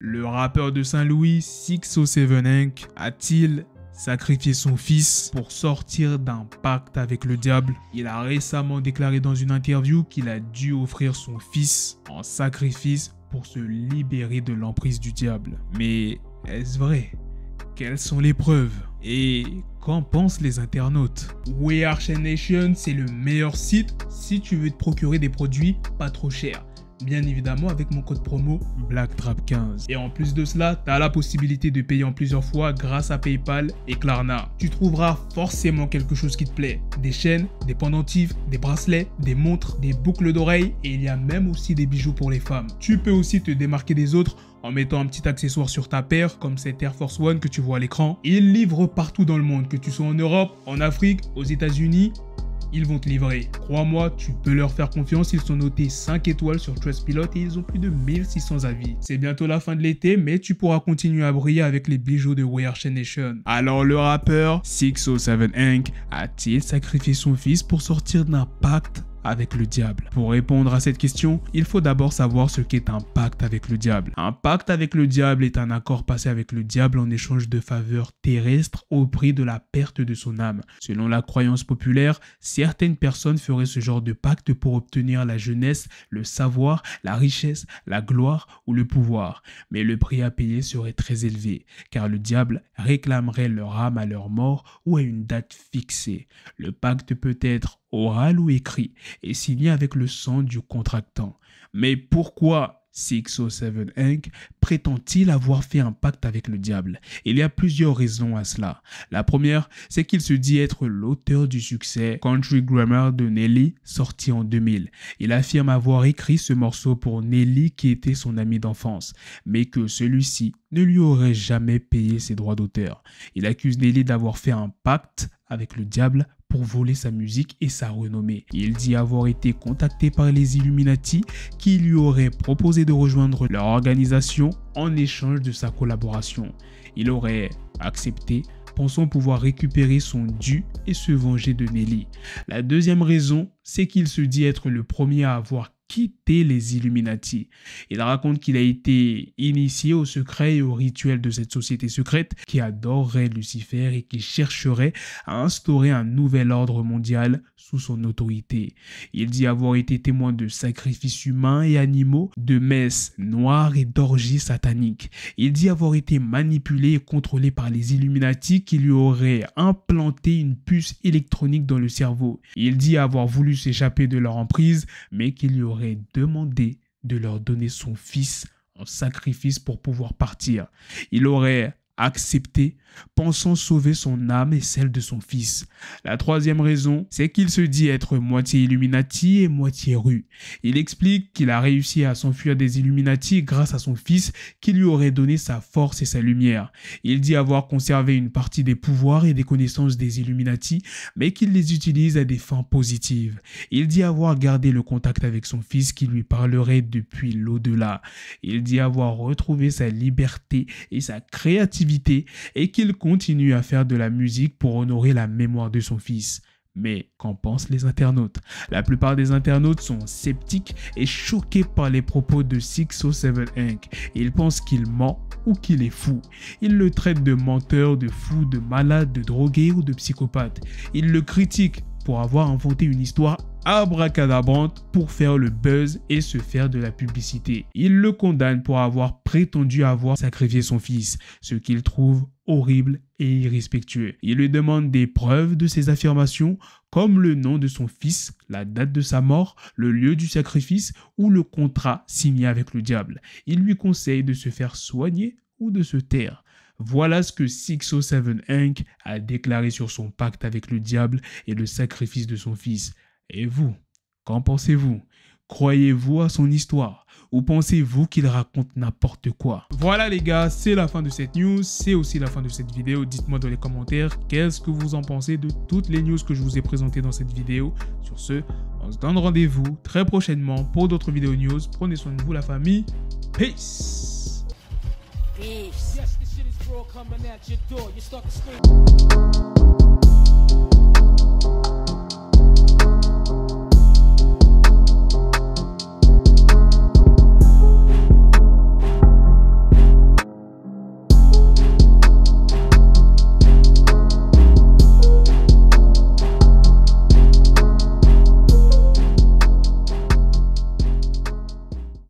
Le rappeur de Saint-Louis, 607 Inc, a-t-il sacrifié son fils pour sortir d'un pacte avec le diable? Il a récemment déclaré dans une interview qu'il a dû offrir son fils en sacrifice pour se libérer de l'emprise du diable. Mais est-ce vrai? Quelles sont les preuves? Et qu'en pensent les internautes? WeAreChainNation, c'est le meilleur site si tu veux te procurer des produits pas trop chers. Bien évidemment avec mon code promo BlackTrap15. Et en plus de cela, tu as la possibilité de payer en plusieurs fois grâce à PayPal et Klarna. Tu trouveras forcément quelque chose qui te plaît. Des chaînes, des pendentifs, des bracelets, des montres, des boucles d'oreilles et il y a même aussi des bijoux pour les femmes. Tu peux aussi te démarquer des autres en mettant un petit accessoire sur ta paire comme cette Air Force One que tu vois à l'écran. Ils livrent partout dans le monde, que tu sois en Europe, en Afrique, aux États-Unis. Ils vont te livrer. Crois-moi, tu peux leur faire confiance. Ils sont notés 5 étoiles sur Trustpilot et ils ont plus de 1600 avis. C'est bientôt la fin de l'été, mais tu pourras continuer à briller avec les bijoux de WeAreChainNation. Alors le rappeur 607 Inc a-t-il sacrifié son fils pour sortir d'un pacte avec le diable? Pour répondre à cette question, il faut d'abord savoir ce qu'est un pacte avec le diable. Un pacte avec le diable est un accord passé avec le diable en échange de faveurs terrestres au prix de la perte de son âme. Selon la croyance populaire, certaines personnes feraient ce genre de pacte pour obtenir la jeunesse, le savoir, la richesse, la gloire ou le pouvoir. Mais le prix à payer serait très élevé, car le diable réclamerait leur âme à leur mort ou à une date fixée. Le pacte peut être oral ou écrit et signé avec le sang du contractant. Mais pourquoi 607 Inc prétend-il avoir fait un pacte avec le diable? Il y a plusieurs raisons à cela. La première, c'est qu'il se dit être l'auteur du succès Country Grammar de Nelly, sorti en 2000. Il affirme avoir écrit ce morceau pour Nelly qui était son ami d'enfance, mais que celui-ci ne lui aurait jamais payé ses droits d'auteur. Il accuse Nelly d'avoir fait un pacte avec le diable pour voler sa musique et sa renommée. Il dit avoir été contacté par les Illuminati qui lui auraient proposé de rejoindre leur organisation en échange de sa collaboration. Il aurait accepté, pensant pouvoir récupérer son dû et se venger de Nelly. La deuxième raison, c'est qu'il se dit être le premier à avoir quitté les Illuminati. Il raconte qu'il a été initié au secret et au rituel de cette société secrète qui adorerait Lucifer et qui chercherait à instaurer un nouvel ordre mondial sous son autorité. Il dit avoir été témoin de sacrifices humains et animaux, de messes noires et d'orgies sataniques. Il dit avoir été manipulé et contrôlé par les Illuminati qui lui auraient implanté une puce électronique dans le cerveau. Il dit avoir voulu s'échapper de leur emprise, mais qu'il lui aurait demandé de leur donner son fils en sacrifice pour pouvoir partir. Il aurait accepté, pensant sauver son âme et celle de son fils. La troisième raison, c'est qu'il se dit être moitié Illuminati et moitié rue. Il explique qu'il a réussi à s'enfuir des Illuminati grâce à son fils qui lui aurait donné sa force et sa lumière. Il dit avoir conservé une partie des pouvoirs et des connaissances des Illuminati, mais qu'il les utilise à des fins positives. Il dit avoir gardé le contact avec son fils qui lui parlerait depuis l'au-delà. Il dit avoir retrouvé sa liberté et sa créativité et qu'il continue à faire de la musique pour honorer la mémoire de son fils. Mais qu'en pensent les internautes? La plupart des internautes sont sceptiques et choqués par les propos de 607 Inc. Ils pensent qu'il ment ou qu'il est fou. Ils le traitent de menteur, de fou, de malade, de drogué ou de psychopathe. Ils le critiquent pour avoir inventé une histoire abracadabrante pour faire le buzz et se faire de la publicité. Il le condamne pour avoir prétendu avoir sacrifié son fils, ce qu'il trouve horrible et irrespectueux. Il lui demande des preuves de ses affirmations, comme le nom de son fils, la date de sa mort, le lieu du sacrifice ou le contrat signé avec le diable. Il lui conseille de se faire soigner ou de se taire. Voilà ce que 607 Inc a déclaré sur son pacte avec le diable et le sacrifice de son fils. Et vous, qu'en pensez-vous? Croyez-vous à son histoire ou pensez-vous qu'il raconte n'importe quoi? Voilà les gars, c'est la fin de cette news, c'est aussi la fin de cette vidéo. Dites-moi dans les commentaires qu'est-ce que vous en pensez de toutes les news que je vous ai présentées dans cette vidéo. Sur ce, on se donne rendez-vous très prochainement pour d'autres vidéos news. Prenez soin de vous la famille. Peace. Peace. Yes, this shit is raw coming at your door. You start to scream.